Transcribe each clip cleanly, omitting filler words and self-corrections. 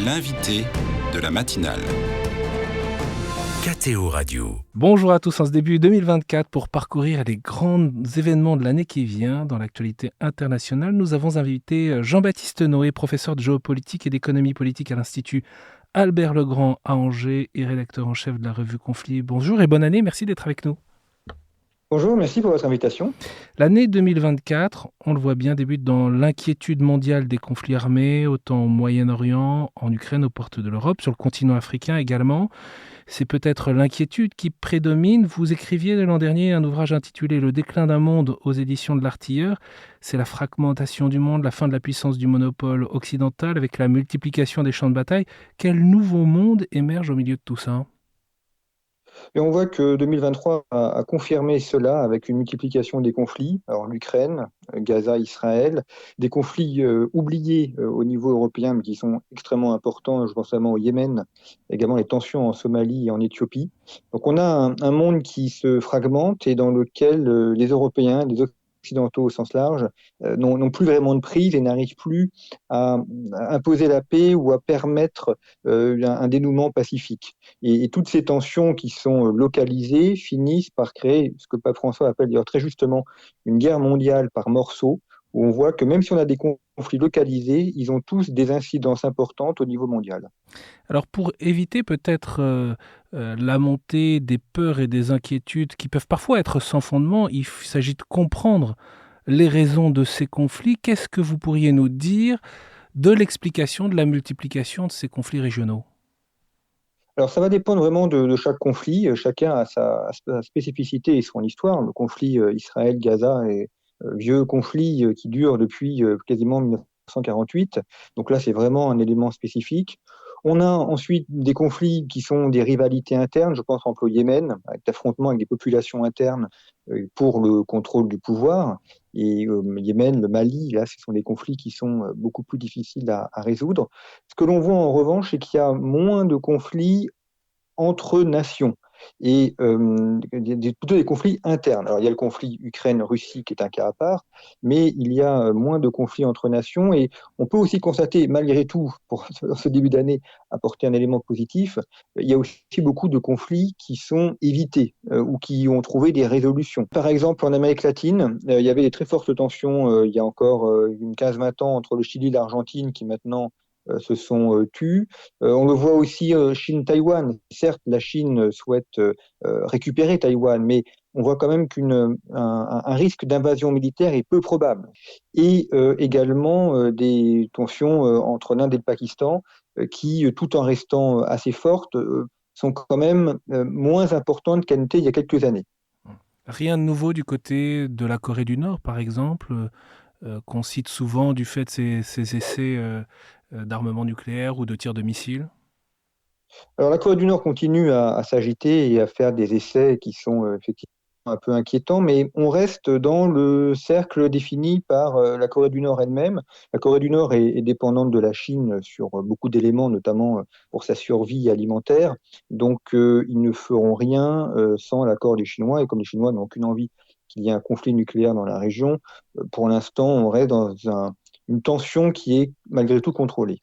L'invité de la matinale. KTO Radio. Bonjour à tous, en ce début 2024, pour parcourir les grands événements de l'année qui vient dans l'actualité internationale, nous avons invité Jean-Baptiste Noé, professeur de géopolitique et d'économie politique à l'Institut Albert Legrand à Angers et rédacteur en chef de la revue Conflit. Bonjour et bonne année, merci d'être avec nous. Bonjour, merci pour votre invitation. L'année 2024, on le voit bien, débute dans l'inquiétude mondiale des conflits armés, autant au Moyen-Orient, en Ukraine, aux portes de l'Europe, sur le continent africain également. C'est peut-être l'inquiétude qui prédomine. Vous écriviez l'an dernier un ouvrage intitulé « Le déclin d'un monde » aux éditions de l'Artilleur. C'est la fragmentation du monde, la fin de la puissance du monopole occidental avec la multiplication des champs de bataille. Quel nouveau monde émerge au milieu de tout ça ? Et on voit que 2023 a confirmé cela avec une multiplication des conflits. Alors l'Ukraine, Gaza, Israël, des conflits oubliés au niveau européen, mais qui sont extrêmement importants. Je pense notamment au Yémen, également les tensions en Somalie et en Éthiopie. Donc on a un monde qui se fragmente et dans lequel les Européens, les occidentaux au sens large, n'ont plus vraiment de prise et n'arrivent plus à imposer la paix ou à permettre un dénouement pacifique. Et toutes ces tensions qui sont localisées finissent par créer ce que Pape François appelle d'ailleurs très justement une guerre mondiale par morceaux, où on voit que même si on a des conflits localisés, ils ont tous des incidences importantes au niveau mondial. Alors pour éviter peut-être la montée des peurs et des inquiétudes qui peuvent parfois être sans fondement, il s'agit de comprendre les raisons de ces conflits. Qu'est-ce que vous pourriez nous dire de l'explication de la multiplication de ces conflits régionaux ? Alors ça va dépendre vraiment de chaque conflit. Chacun a sa spécificité et son histoire. Le conflit Israël-Gaza est vieux conflit qui dure depuis quasiment 1948. Donc là, c'est vraiment un élément spécifique. On a ensuite des conflits qui sont des rivalités internes. Je pense par exemple au Yémen, avec l'affrontement avec des populations internes pour le contrôle du pouvoir. Et le Yémen, le Mali, là, ce sont des conflits qui sont beaucoup plus difficiles à résoudre. Ce que l'on voit en revanche, c'est qu'il y a moins de conflits entre nations et plutôt des conflits internes. Alors il y a le conflit Ukraine-Russie qui est un cas à part, mais il y a moins de conflits entre nations et on peut aussi constater, malgré tout, pour ce début d'année, apporter un élément positif, il y a aussi beaucoup de conflits qui sont évités ou qui ont trouvé des résolutions. Par exemple, en Amérique latine, il y avait des très fortes tensions il y a encore une 15-20 ans entre le Chili et l'Argentine qui maintenant se sont tus. On le voit aussi Chine-Taïwan. Certes, la Chine souhaite récupérer Taïwan, mais on voit quand même qu'un risque d'invasion militaire est peu probable. Et également des tensions entre l'Inde et le Pakistan qui, tout en restant assez fortes, sont quand même moins importantes qu'elles n'étaient il y a quelques années. Rien de nouveau du côté de la Corée du Nord, par exemple, qu'on cite souvent du fait de ces essais d'armement nucléaire ou de tir de missiles ? Alors la Corée du Nord continue à s'agiter et à faire des essais qui sont effectivement un peu inquiétants, mais on reste dans le cercle défini par la Corée du Nord elle-même. La Corée du Nord est dépendante de la Chine sur beaucoup d'éléments, notamment pour sa survie alimentaire. Donc ils ne feront rien sans l'accord des Chinois, et comme les Chinois n'ont aucune envie qu'il y ait un conflit nucléaire dans la région, pour l'instant on reste dans une tension qui est malgré tout contrôlée.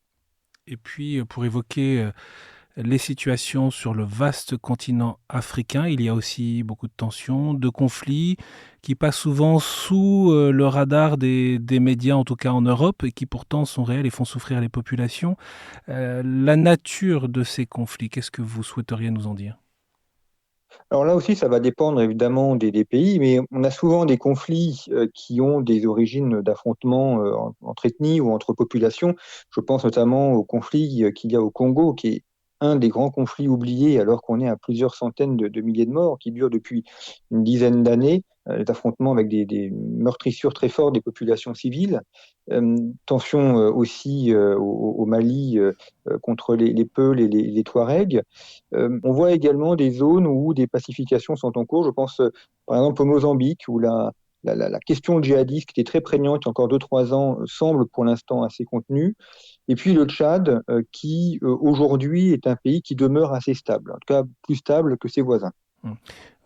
Et puis pour évoquer les situations sur le vaste continent africain. Il y a aussi beaucoup de tensions, de conflits qui passent souvent sous le radar des médias, en tout cas en Europe, et qui pourtant sont réels et font souffrir les populations. La nature de ces conflits, qu'est-ce que vous souhaiteriez nous en dire ? Alors là aussi, ça va dépendre évidemment des pays, mais on a souvent des conflits qui ont des origines d'affrontements entre ethnies ou entre populations. Je pense notamment au conflit qu'il y a au Congo, qui est un des grands conflits oubliés alors qu'on est à plusieurs centaines de milliers de morts, qui dure depuis une dizaine d'années, d'affrontements avec des meurtrissures très fortes des populations civiles. Tensions aussi au Mali contre les Peuls et les Touaregs. On voit également des zones où des pacifications sont en cours. Je pense par exemple au Mozambique, où la question djihadiste, qui était très prégnante il y a encore 2-3 ans, semble pour l'instant assez contenue. Et puis le Tchad, qui aujourd'hui est un pays qui demeure assez stable, en tout cas plus stable que ses voisins.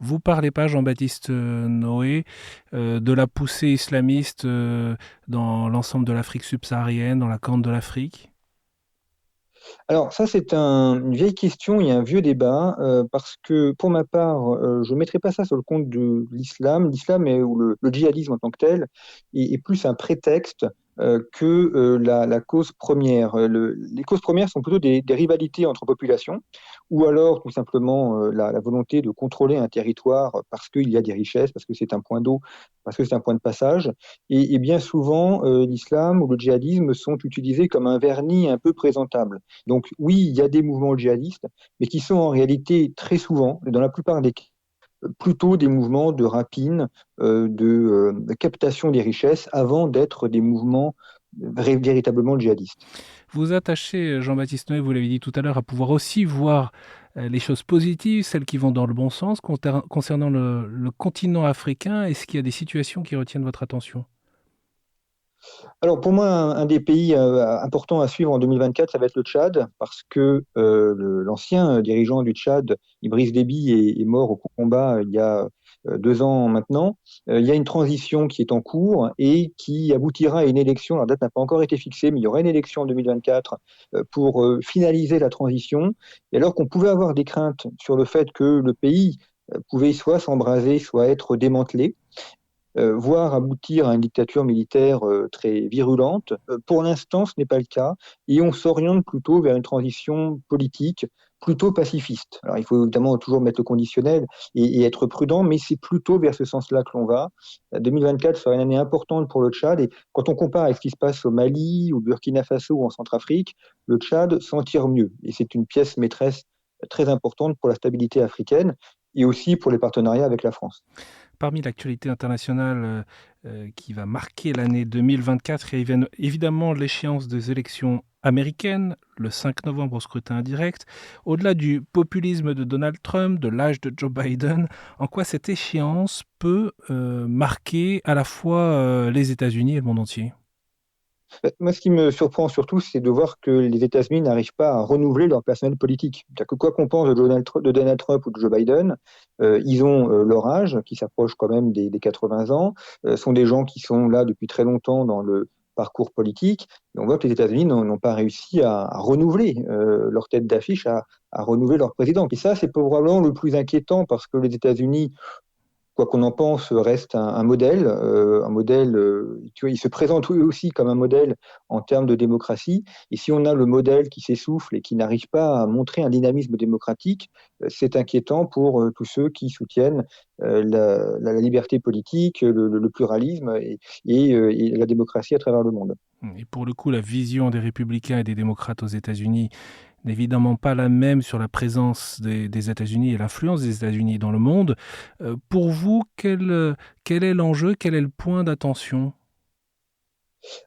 Vous parlez pas, Jean-Baptiste Noé, de la poussée islamiste dans l'ensemble de l'Afrique subsaharienne, dans la Corne de l'Afrique ? Alors ça, c'est une vieille question et un vieux débat, parce que pour ma part, je ne mettrai pas ça sur le compte de l'islam. L'islam ou le djihadisme en tant que tel est plus un prétexte que la cause première. Les causes premières sont plutôt des rivalités entre populations, ou alors tout simplement la volonté de contrôler un territoire parce qu'il y a des richesses, parce que c'est un point d'eau, parce que c'est un point de passage. Et bien souvent, l'islam ou le djihadisme sont utilisés comme un vernis un peu présentable. Donc oui, il y a des mouvements djihadistes, mais qui sont en réalité très souvent, et dans la plupart des cas, plutôt des mouvements de rapine, de captation des richesses, avant d'être des mouvements véritablement djihadistes. Vous attachez, Jean-Baptiste Noé, vous l'avez dit tout à l'heure, à pouvoir aussi voir les choses positives, celles qui vont dans le bon sens. Concernant le continent africain, est-ce qu'il y a des situations qui retiennent votre attention? Alors pour moi, un des pays importants à suivre en 2024, ça va être le Tchad, parce que l'ancien dirigeant du Tchad, Idriss Déby, est mort au combat il y a 2 ans maintenant. Il y a une transition qui est en cours et qui aboutira à une élection. La date n'a pas encore été fixée, mais il y aura une élection en 2024 pour finaliser la transition. Et alors qu'on pouvait avoir des craintes sur le fait que le pays pouvait soit s'embraser, soit être démantelé, voire aboutir à une dictature militaire très virulente. Pour l'instant, ce n'est pas le cas, et on s'oriente plutôt vers une transition politique plutôt pacifiste. Alors il faut évidemment toujours mettre le conditionnel et être prudent, mais c'est plutôt vers ce sens-là que l'on va. 2024 sera une année importante pour le Tchad, et quand on compare avec ce qui se passe au Mali, au Burkina Faso ou en Centrafrique, le Tchad s'en tire mieux, et c'est une pièce maîtresse très importante pour la stabilité africaine et aussi pour les partenariats avec la France. Parmi l'actualité internationale qui va marquer l'année 2024, il y a évidemment l'échéance des élections américaines, le 5 novembre au scrutin indirect. Au-delà du populisme de Donald Trump, de l'âge de Joe Biden, en quoi cette échéance peut marquer à la fois les États-Unis et le monde entier? Moi, ce qui me surprend surtout, c'est de voir que les États-Unis n'arrivent pas à renouveler leur personnel politique. C'est-à-dire que quoi qu'on pense de Donald Trump ou de Joe Biden, ils ont leur âge, qui s'approche quand même des 80 ans, sont des gens qui sont là depuis très longtemps dans le parcours politique. Et on voit que les États-Unis n'ont pas réussi à renouveler leur tête d'affiche, à renouveler leur président. Et ça, c'est probablement le plus inquiétant parce que les États-Unis, quoi qu'on en pense, reste un modèle. Tu vois, il se présente eux aussi comme un modèle en termes de démocratie. Et si on a le modèle qui s'essouffle et qui n'arrive pas à montrer un dynamisme démocratique, c'est inquiétant pour tous ceux qui soutiennent la liberté politique, le pluralisme et la démocratie à travers le monde. Et pour le coup, la vision des républicains et des démocrates aux États-Unis n'est évidemment pas la même sur la présence des États-Unis et l'influence des États-Unis dans le monde. Pour vous, quel est l'enjeu, quel est le point d'attention?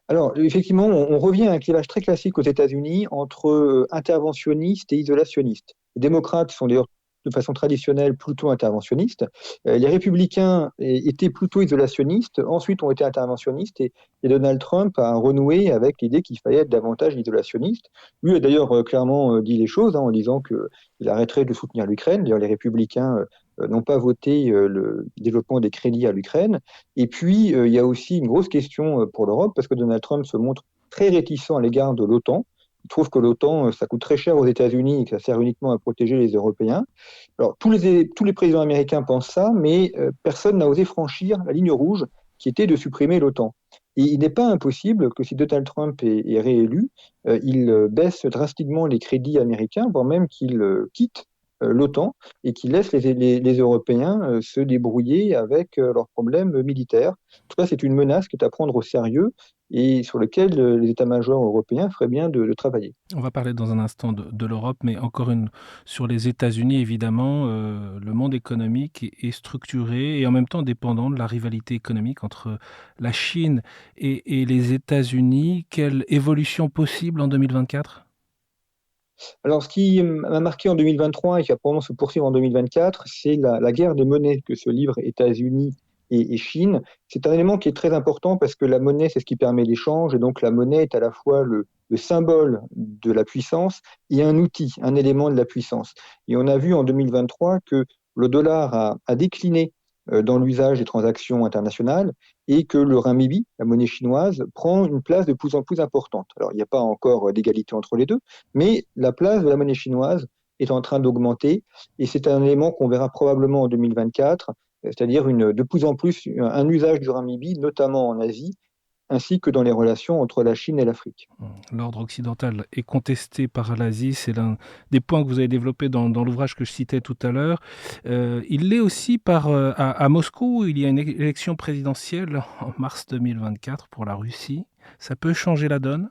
Alors, effectivement, on revient à un clivage très classique aux États-Unis entre interventionnistes et isolationnistes. Les démocrates sont d'ailleurs de façon traditionnelle plutôt interventionnistes. Les républicains étaient plutôt isolationnistes, ensuite ont été interventionnistes, et Donald Trump a renoué avec l'idée qu'il fallait être davantage isolationniste. Lui a d'ailleurs clairement dit les choses en disant qu'il arrêterait de soutenir l'Ukraine. D'ailleurs, les républicains n'ont pas voté le développement des crédits à l'Ukraine. Et puis, il y a aussi une grosse question pour l'Europe, parce que Donald Trump se montre très réticent à l'égard de l'OTAN. Il trouve que l'OTAN, ça coûte très cher aux États-Unis et que ça sert uniquement à protéger les Européens. Alors, tous les présidents américains pensent ça, mais personne n'a osé franchir la ligne rouge qui était de supprimer l'OTAN. Et il n'est pas impossible que si Donald Trump est réélu, il baisse drastiquement les crédits américains, voire même qu'il quitte l'OTAN et qui laisse les Européens se débrouiller avec leurs problèmes militaires. Tout ça, c'est une menace qui est à prendre au sérieux et sur lequel les états-majors européens feraient bien de travailler. On va parler dans un instant de l'Europe, mais sur les États-Unis, évidemment, le monde économique est structuré et en même temps dépendant de la rivalité économique entre la Chine et les États-Unis. Quelle évolution possible en 2024? Alors, ce qui m'a marqué en 2023 et qui va probablement se poursuivre en 2024, c'est la guerre des monnaies que se livrent États-Unis et Chine. C'est un élément qui est très important parce que la monnaie, c'est ce qui permet l'échange, et donc la monnaie est à la fois le symbole de la puissance et un outil, un élément de la puissance. Et on a vu en 2023 que le dollar a décliné dans l'usage des transactions internationales, et que le renminbi, la monnaie chinoise, prend une place de plus en plus importante. Alors, il n'y a pas encore d'égalité entre les deux, mais la place de la monnaie chinoise est en train d'augmenter, et c'est un élément qu'on verra probablement en 2024, c'est-à-dire de plus en plus un usage du renminbi, notamment en Asie, ainsi que dans les relations entre la Chine et l'Afrique. L'ordre occidental est contesté par l'Asie, c'est l'un des points que vous avez développé dans l'ouvrage que je citais tout à l'heure. Il l'est aussi à Moscou, où il y a une élection présidentielle en mars 2024 pour la Russie. Ça peut changer la donne?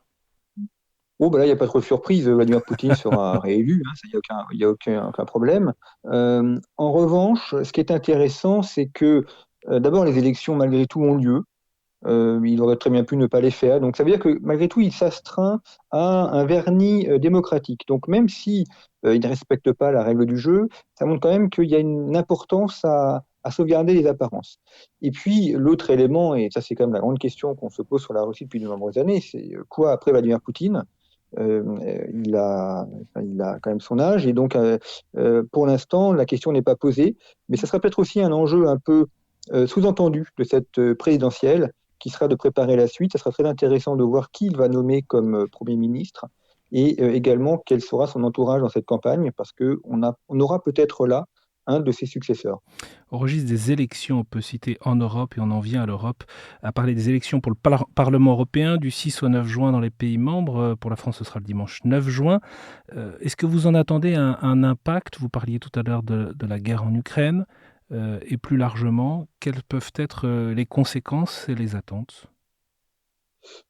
Oh, ben là, il n'y a pas trop de surprise. Vladimir Poutine sera réélu, hein, ça, il y a aucun problème. En revanche, ce qui est intéressant, c'est que d'abord, les élections, malgré tout, ont lieu. Il aurait très bien pu ne pas les faire. Donc ça veut dire que malgré tout, il s'astreint à un vernis démocratique. Donc même si il ne respecte pas la règle du jeu, ça montre quand même qu'il y a une importance à sauvegarder les apparences. Et puis l'autre élément, et ça c'est quand même la grande question qu'on se pose sur la Russie depuis de nombreuses années, c'est quoi après Vladimir Poutine? Il a quand même son âge, et donc pour l'instant la question n'est pas posée, mais ça sera peut-être aussi un enjeu un peu sous-entendu de cette présidentielle, qui sera de préparer la suite. Ça sera très intéressant de voir qui il va nommer comme Premier ministre, et également quel sera son entourage dans cette campagne, parce qu'on aura peut-être là un de ses successeurs. Au registre des élections, on peut citer en Europe, et on en vient à l'Europe, à parler des élections pour le Parlement européen du 6 au 9 juin dans les pays membres. Pour la France, ce sera le dimanche 9 juin. Est-ce que vous en attendez un impact? Vous parliez tout à l'heure de la guerre en Ukraine. Et plus largement, quelles peuvent être les conséquences et les attentes?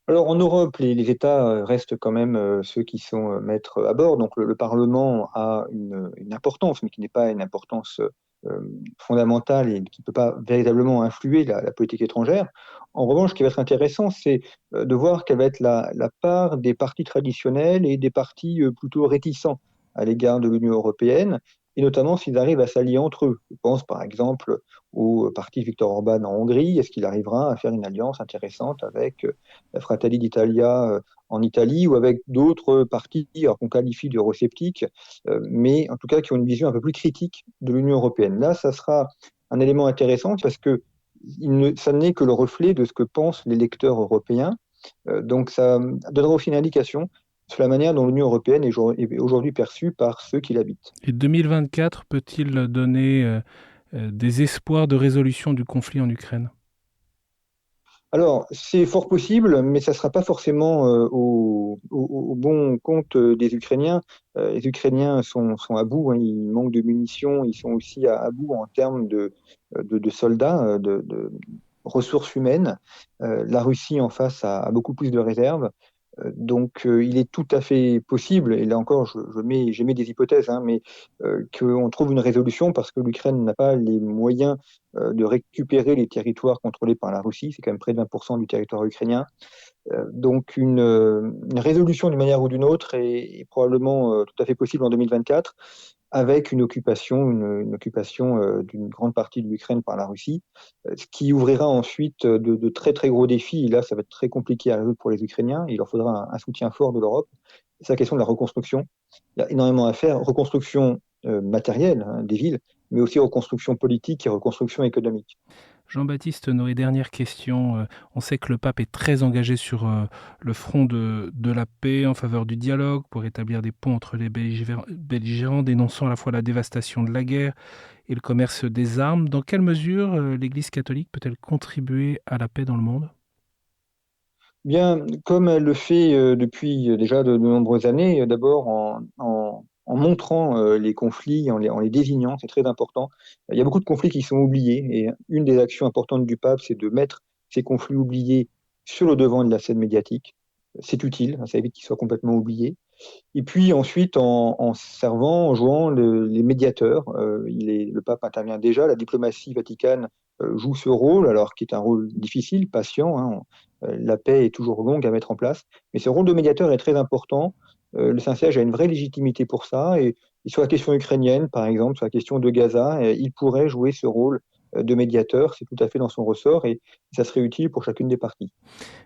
Alors en Europe, les États restent quand même ceux qui sont maîtres à bord. Donc le Parlement a une importance, mais qui n'est pas une importance fondamentale et qui ne peut pas véritablement influer la politique étrangère. En revanche, ce qui va être intéressant, c'est de voir quelle va être la part des partis traditionnels et des partis plutôt réticents à l'égard de l'Union européenne, et notamment s'ils arrivent à s'allier entre eux. Je pense par exemple au parti Viktor Orban en Hongrie. Est-ce qu'il arrivera à faire une alliance intéressante avec la Fratelli d'Italia en Italie, ou avec d'autres partis qu'on qualifie d'eurosceptiques, mais en tout cas qui ont une vision un peu plus critique de l'Union européenne. Là, ça sera un élément intéressant, parce que ça n'est que le reflet de ce que pensent les lecteurs européens. Donc ça donnera aussi une indication sur la manière dont l'Union européenne est aujourd'hui perçue par ceux qui l'habitent. Et 2024 peut-il donner des espoirs de résolution du conflit en Ukraine? Alors, c'est fort possible, mais ça ne sera pas forcément au bon compte des Ukrainiens. Les Ukrainiens sont à bout, hein, ils manquent de munitions, ils sont aussi à bout en termes de soldats, de ressources humaines. La Russie en face a beaucoup plus de réserves. Donc, il est tout à fait possible, et là encore, j'émets des hypothèses, hein, mais qu'on trouve une résolution, parce que l'Ukraine n'a pas les moyens de récupérer les territoires contrôlés par la Russie. C'est quand même près de 20% du territoire ukrainien. Donc, une résolution d'une manière ou d'une autre est probablement tout à fait possible en 2024, avec une occupation d'une grande partie de l'Ukraine par la Russie, ce qui ouvrira ensuite de très très gros défis. Et là, ça va être très compliqué à résoudre pour les Ukrainiens. Il leur faudra un soutien fort de l'Europe. C'est la question de la reconstruction. Il y a énormément à faire. Reconstruction matérielle, hein, des villes, mais aussi reconstruction politique et reconstruction économique. Jean-Baptiste Noé, dernière question. On sait que le pape est très engagé sur le front de la paix, en faveur du dialogue, pour établir des ponts entre les belligérants, dénonçant à la fois la dévastation de la guerre et le commerce des armes. Dans quelle mesure l'Église catholique peut-elle contribuer à la paix dans le monde? Bien, comme elle le fait depuis déjà de nombreuses années, d'abord en montrant les conflits, en les désignant, c'est très important. Il y a beaucoup de conflits qui sont oubliés, et une des actions importantes du pape, c'est de mettre ces conflits oubliés sur le devant de la scène médiatique. C'est utile, hein, ça évite qu'ils soient complètement oubliés. Et puis ensuite, en servant, en jouant les médiateurs, le pape intervient déjà, la diplomatie vaticane joue ce rôle, alors qui est un rôle difficile, patient, hein. La paix est toujours longue à mettre en place, mais ce rôle de médiateur est très important. Le Saint-Siège a une vraie légitimité pour ça, et sur la question ukrainienne, par exemple, sur la question de Gaza, il pourrait jouer ce rôle de médiateur, c'est tout à fait dans son ressort et ça serait utile pour chacune des parties.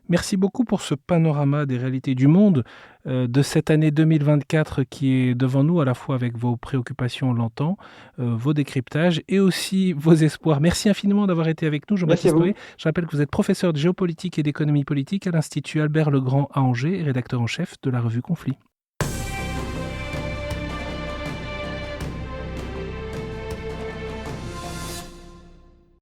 Merci beaucoup pour ce panorama des réalités du monde de cette année 2024 qui est devant nous, à la fois avec vos préoccupations, on l'entend, vos décryptages et aussi vos espoirs. Merci infiniment d'avoir été avec nous, Merci à Jean-Baptiste vous. Noé. Je rappelle que vous êtes professeur de géopolitique et d'économie politique à l'Institut Albert Legrand à Angers et rédacteur en chef de la revue Conflit.